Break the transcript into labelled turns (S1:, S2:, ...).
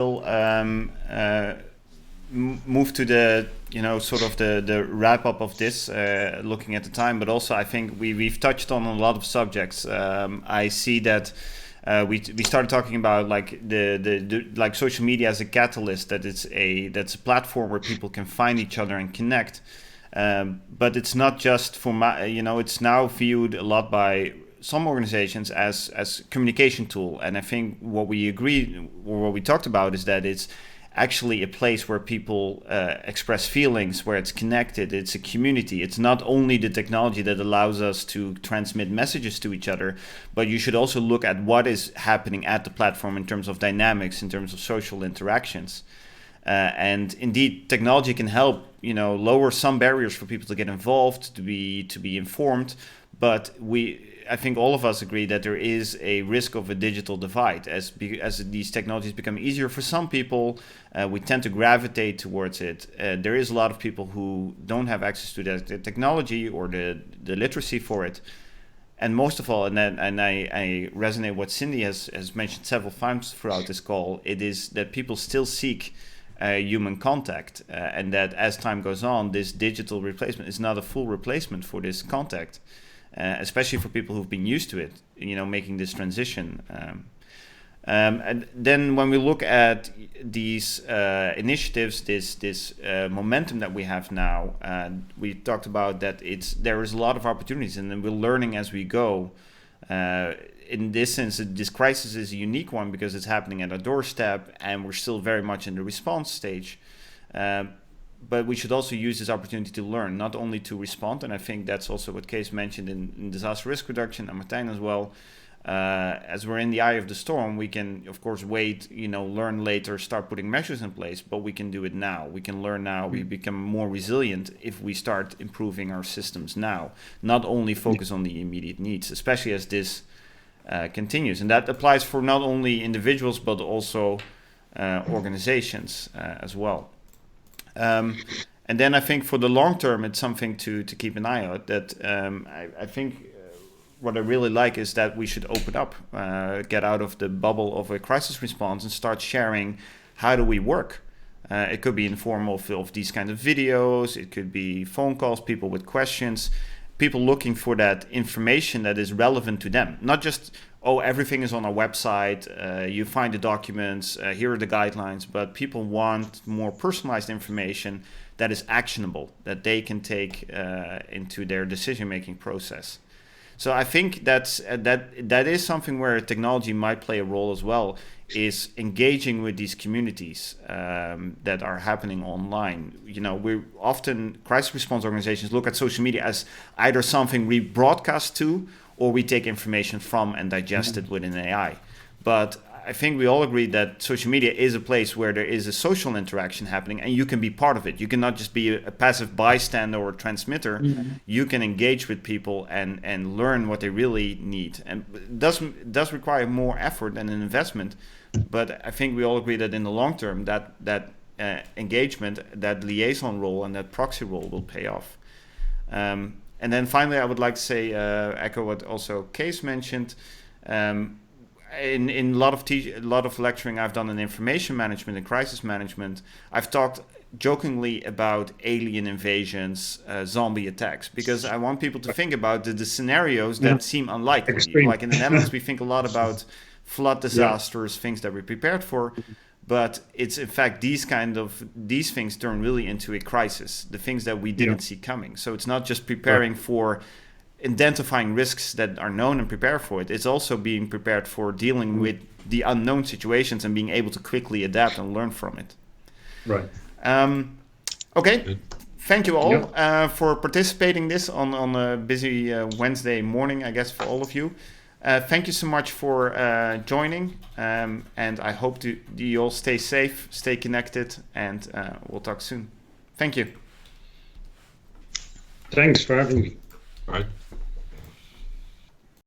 S1: um, move to the sort of the wrap up of this, looking at the time, but also I think we've touched on a lot of subjects. I see that we started talking about like the like social media as a catalyst, that's a platform where people can find each other and connect. But it's not just for it's now viewed a lot by some organizations as communication tool, and I think what we agreed or what we talked about is that it's actually a place where people express feelings, where it's connected, it's a community. It's not only the technology that allows us to transmit messages to each other, but you should also look at what is happening at the platform in terms of dynamics, in terms of social interactions. And indeed, technology can help, lower some barriers for people to get involved, to be informed. But I think all of us agree that there is a risk of a digital divide. As these technologies become easier for some people, we tend to gravitate towards it. There is a lot of people who don't have access to the technology or the literacy for it. And most of all, and I resonate what Cindy has mentioned several times throughout this call, it is that people still seek human contact, and that as time goes on, this digital replacement is not a full replacement for this contact, especially for people who've been used to it, making this transition. And then when we look at these initiatives, this momentum that we have now, we talked about that there is a lot of opportunities, and then we're learning as we go. In this sense, this crisis is a unique one because it's happening at our doorstep and we're still very much in the response stage. But we should also use this opportunity to learn, not only to respond. And I think that's also what Kees mentioned in disaster risk reduction, and Martijn as well. As we're in the eye of the storm, we can, of course, wait, learn later, start putting measures in place, but we can do it now. We can learn now. We become more resilient if we start improving our systems now, not only focus on the immediate needs, especially as this continues. And that applies for not only individuals, but also organizations as well. And then I think for the long term, it's something to keep an eye on. That I think what I really like is that we should open up, get out of the bubble of a crisis response and start sharing how do we work. It could be in form of these kind of videos. It could be phone calls, people with questions, people looking for that information that is relevant to them. Not just, everything is on our website, you find the documents, here are the guidelines, but people want more personalized information that is actionable, that they can take into their decision-making process. So I think that is something where technology might play a role as well, is engaging with these communities that are happening online. We often, crisis response organizations look at social media as either something we broadcast to or we take information from and digest it with an AI. But I think we all agree that social media is a place where there is a social interaction happening and you can be part of it. You cannot just be a passive bystander or a transmitter. You can engage with people and learn what they really need. And it does require more effort and an investment. But I think we all agree that in the long term, that engagement, that liaison role and that proxy role will pay off. And then finally, I would like to say, echo what also Kees mentioned. In a lot of lecturing I've done in information management and crisis management, I've talked jokingly about alien invasions, zombie attacks, because I want people to think about the scenarios that seem unlikely.
S2: Extreme.
S1: Like in the Netherlands, we think a lot about flood disasters, things that we're prepared for. But it's in fact these things turn really into a crisis, the things that we didn't see coming. So it's not just preparing for identifying risks that are known and prepare for it. It's also being prepared for dealing with the unknown situations and being able to quickly adapt and learn from it.
S2: Right.
S1: Okay. Thank you all for participating this on a busy Wednesday morning, I guess, for all of you. Thank you so much for joining, and I hope you all stay safe, stay connected, and we'll talk soon. Thank you.
S2: Thanks for having me.
S3: All right.